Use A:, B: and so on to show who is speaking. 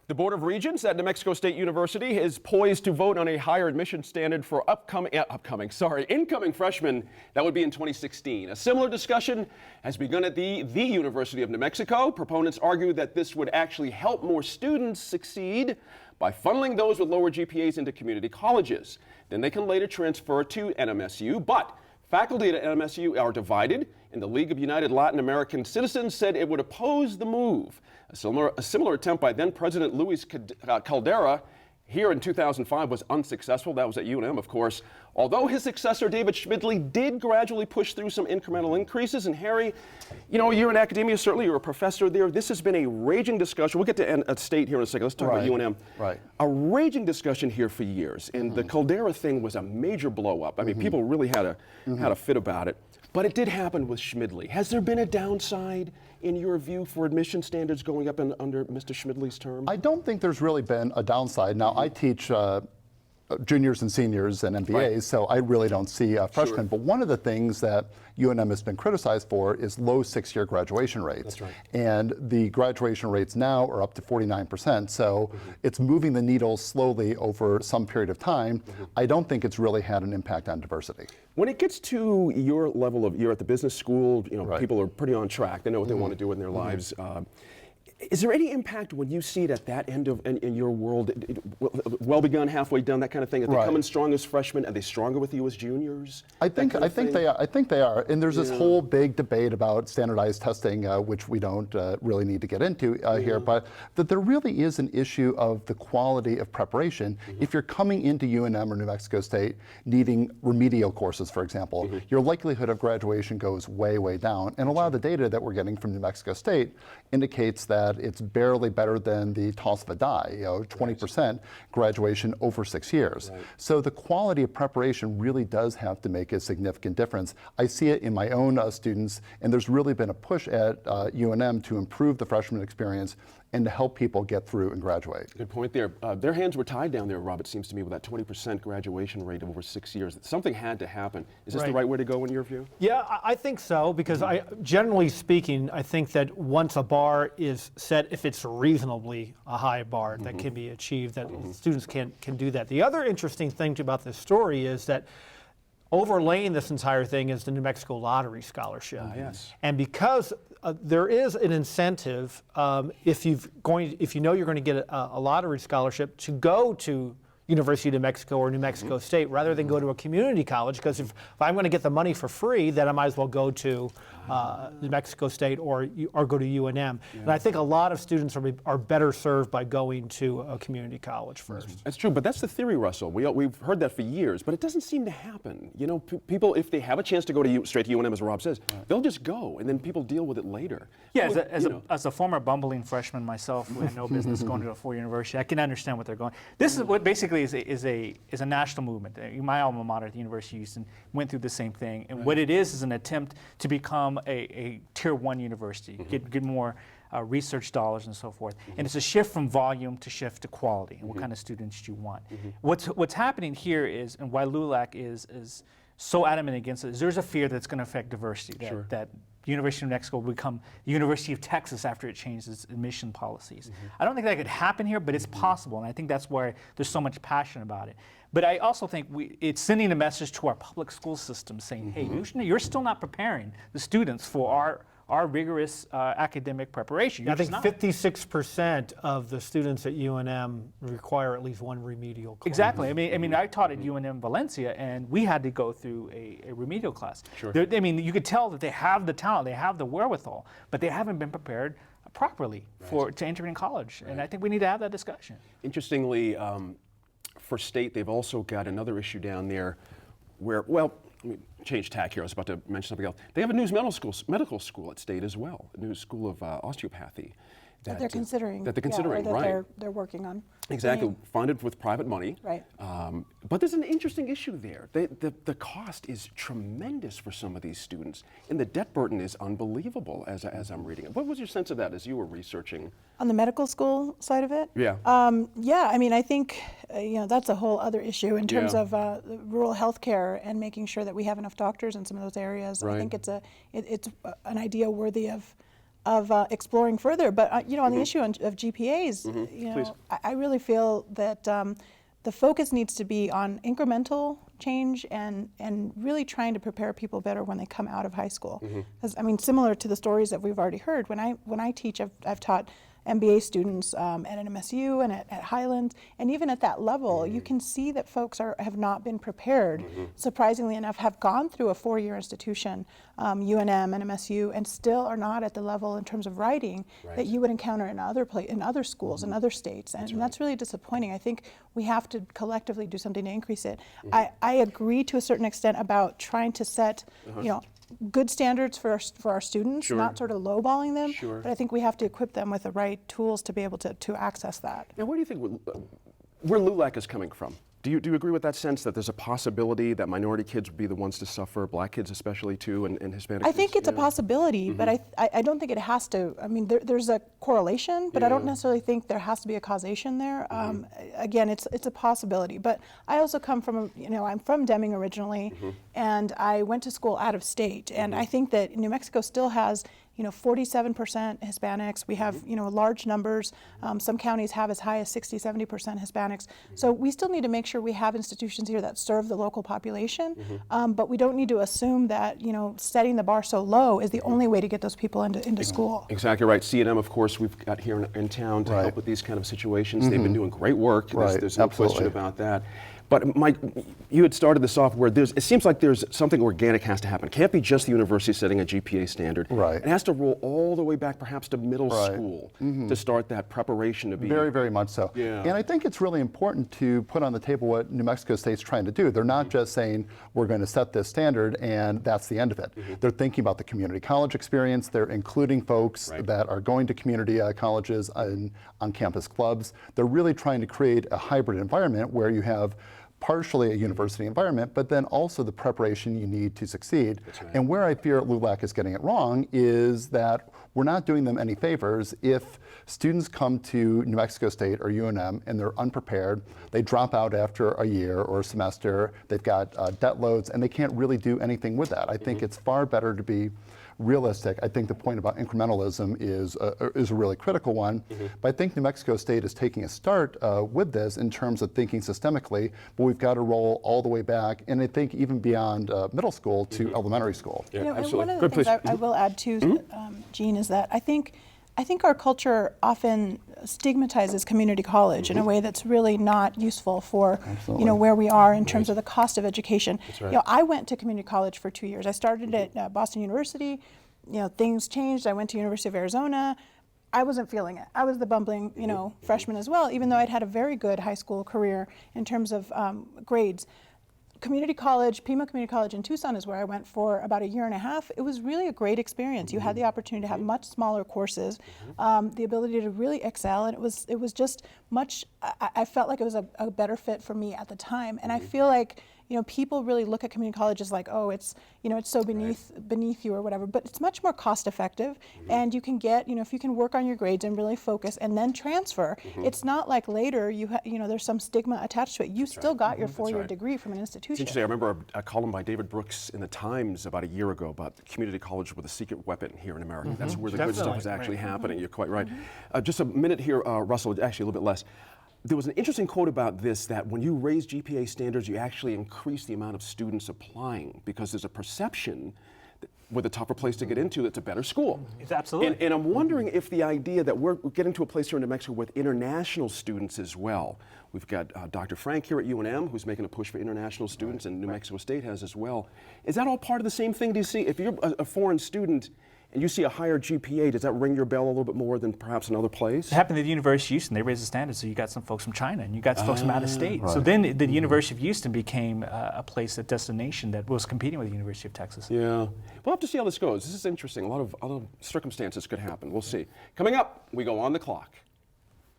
A: The Board of Regents at New Mexico State University is poised to vote on a higher admission standard for incoming freshmen. That would be in 2016. A similar discussion has begun at the University of New Mexico. Proponents argue that this would actually help more students succeed by funneling those with lower GPAs into community colleges. Then they can later transfer to NMSU, but faculty at NMSU are divided, and the League of United Latin American Citizens said it would oppose the move. A similar attempt by then President Luis Caldera here in 2005 was unsuccessful. That was at UNM, of course. Although his successor, David Schmidle, did gradually push through some incremental increases. And Harry, you know, you're in academia, certainly you're a professor there. This has been a raging discussion. We'll get to State here in a second. Let's talk about UNM.
B: Right.
A: A raging discussion here for years. And the Caldera thing was a major blow up. I mean, people really had a fit about it. But it did happen with Schmidle. Has there been a downside, in your view, for admission standards going up under Mr. Schmidle's term?
B: I don't think there's really been a downside. Now, I teach juniors and seniors and MBAs, so I really don't see freshmen.
A: Sure.
B: But one of the things that UNM has been criticized for is low six-year graduation rates.
A: That's right.
B: And the graduation rates now are up to 49%. So it's moving the needle slowly over some period of time. I don't think it's really had an impact on diversity.
A: When it gets to your level of, you're at the business school, you know, people are pretty on track. They know what they want to do in their lives. Is there any impact when you see it at that end of in your world, well begun, halfway done, that kind of thing? Are they coming strong as freshmen? Are they stronger with you as juniors?
B: I think they are. I think they are. And there's this whole big debate about standardized testing, which we don't really need to get into here. But that there really is an issue of the quality of preparation. If you're coming into UNM or New Mexico State needing remedial courses, for example, your likelihood of graduation goes way, way down. And a lot of the data that we're getting from New Mexico State indicates that it's barely better than the toss of a die, 20% graduation over 6 years. So the quality of preparation really does have to make a significant difference. I see it in my own students, and there's really been a push at UNM to improve the freshman experience and to help people get through and graduate.
A: Good point there. Their hands were tied down there, Rob, it seems to me, with that 20% graduation rate over 6 years. Something had to happen. Is this the right way to go in your view?
C: Yeah, I think so, because generally speaking, I think that once a bar is set, if it's reasonably a high bar that can be achieved, that students can do that. The other interesting thing about this story is that overlaying this entire thing is the New Mexico Lottery Scholarship.
A: Yes.
C: And because there is an incentive, if you know you're going to get a lottery scholarship, to go to University of New Mexico or New Mexico State rather than go to a community college, because if I'm going to get the money for free, then I might as well go to New Mexico State or go to UNM. And I think a lot of students are better served by going to a community college first.
A: That's true, but that's the theory, Russell. We've heard that for years, but it doesn't seem to happen. You know, people, if they have a chance to go straight to UNM, as Rob says, they'll just go, and then people deal with it later.
D: Yeah, as a former bumbling freshman myself who had no business going to a four-year university, I can understand what they're going. This is what basically is a national movement. My alma mater at the University of Houston went through the same thing, and what it is an attempt to become a tier 1 university, get more research dollars and so forth. And it's a shift from volume to shift to quality and what kind of students you want. What's happening here is, and why LULAC is so adamant against it, is there's a fear that it's going to affect diversity, that University of New Mexico will become the University of Texas after it changes its admission policies. I don't think that could happen here, but it's possible, and I think that's why there's so much passion about it. But I also think it's sending a message to our public school system saying, hey, you're still not preparing the students for our rigorous academic preparation.
C: I think 56% of the students at UNM require at least one remedial class.
D: Exactly. I mean, I taught at UNM Valencia, and we had to go through a remedial class.
A: Sure.
D: I mean, you could tell that they have the talent, they have the wherewithal, but they haven't been prepared properly to enter in college. And I think we need to have that discussion.
A: Interestingly, for State, they've also got another issue down there where, well, let me change tack here. I was about to mention something else. They have a new medical school at State as well, a new school of osteopathy.
E: That they're considering.
A: That they're considering,
E: or that
A: right.
E: they're working on.
A: Exactly, funded with private money.
E: Right.
A: But there's an interesting issue there. The cost is tremendous for some of these students, and the debt burden is unbelievable as I'm reading it. What was your sense of that as you were researching?
E: On the medical school side of it?
A: Yeah.
E: Yeah, I mean, I think, that's a whole other issue in terms of rural health care and making sure that we have enough doctors in some of those areas.
A: Right.
E: I think it's an idea worthy of exploring further. But you know, on the issue of GPAs, you know,
A: Please.
E: I really feel that the focus needs to be on incremental change and really trying to prepare people better when they come out of high school. Because I mean, similar to the stories that we've already heard, when I teach, I've taught MBA students at NMSU and at Highland, and even at that level, you can see that folks have not been prepared. Surprisingly enough, have gone through a 4-year institution, UNM, NMSU, and still are not at the level in terms of writing that you would encounter in other schools in other states, and that's really disappointing. I think we have to collectively do something to increase it. I agree to a certain extent about trying to set, you know, good standards for our students, not sort of lowballing them, but I think we have to equip them with the right tools to be able to access that.
A: Now, where do you think where LULAC is coming from? Do you agree with that sense that there's a possibility that minority kids would be the ones to suffer, black kids especially too, and Hispanic
E: I
A: kids?
E: think it's a possibility, but I don't think it has to. I mean, there's a correlation, but I don't necessarily think there has to be a causation there. Again, it's a possibility. But I also come from, you know, I'm from Deming originally, and I went to school out of state. And I think that New Mexico still has, you know, 47% Hispanics. We have, you know, large numbers. Some counties have as high as 60, 70% Hispanics. So we still need to make sure we have institutions here that serve the local population. But we don't need to assume that, you know, setting the bar so low is the only way to get those people into school.
A: Exactly right. C&M, of course, we've got here in town to help with these kind of situations. They've been doing great work. There's no question about that. But Mike, you had started this off where it seems like there's something organic has to happen. It can't be just the university setting a GPA standard. It has to roll all the way back perhaps to middle school to start that preparation to be.
B: Very, very much so. And I think it's really important to put on the table what New Mexico State's trying to do. They're not just saying we're going to set this standard and that's the end of it. They're thinking about the community college experience. They're including folks that are going to community colleges and on-campus clubs. They're really trying to create a hybrid environment where you have partially a university environment, but then also the preparation you need to succeed. And where I fear LULAC is getting it wrong is that we're not doing them any favors if students come to New Mexico State or UNM and they're unprepared, they drop out after a year or a semester, they've got debt loads, and they can't really do anything with that. I think it's far better to be realistic. I think the point about incrementalism is a really critical one, but I think New Mexico State is taking a start with this in terms of thinking systemically, but we've got to roll all the way back, and I think even beyond middle school to elementary school.
E: You know, and one of the things I will add too, Gene, is that I think our culture often stigmatizes community college in a way that's really not useful for you know, where we are in terms of the cost of education. You know, I went to community college for 2 years. I started at Boston University. You know, things changed. I went to University of Arizona. I wasn't feeling it. I was the bumbling, you know, freshman as well, even though I'd had a very good high school career in terms of grades. Community college, Pima Community College in Tucson is where I went for about a year and a half. It was really a great experience. You had the opportunity to have much smaller courses, the ability to really excel, and it was just much. I felt like it was a better fit for me at the time, and I feel like, you know, people really look at community college as like, oh, it's, you know, it's so beneath you or whatever, but it's much more cost effective, and you can get, you know, if you can work on your grades and really focus and then transfer, it's not like later you know, there's some stigma attached to it. You still got your 4-year degree from an institution.
A: It's interesting. I remember a column by David Brooks in the Times about a year ago about community college with a secret weapon here in America. That's where the good stuff is actually happening. You're quite right. Just a minute here, Russell, actually a little bit less. There was an interesting quote about this, that when you raise GPA standards, you actually increase the amount of students applying because there's a perception that with a tougher place to get into, it's a better school.
D: It's absolutely.
A: And I'm wondering if the idea that we're getting to a place here in New Mexico with international students as well. We've got Dr. Frank here at UNM who's making a push for international students, and New Mexico State has as well. Is that all part of the same thing? Do you see, if you're a foreign student and you see a higher GPA, does that ring your bell a little bit more than perhaps another place?
D: It happened at the University of Houston. They raised the standards, so you got some folks from China and you got some folks from out of state. So then the University of Houston became a place, a destination that was competing with the University of Texas.
A: Yeah. We'll have to see how this goes. This is interesting. A lot of other circumstances could happen. We'll see. Coming up, we go on the clock.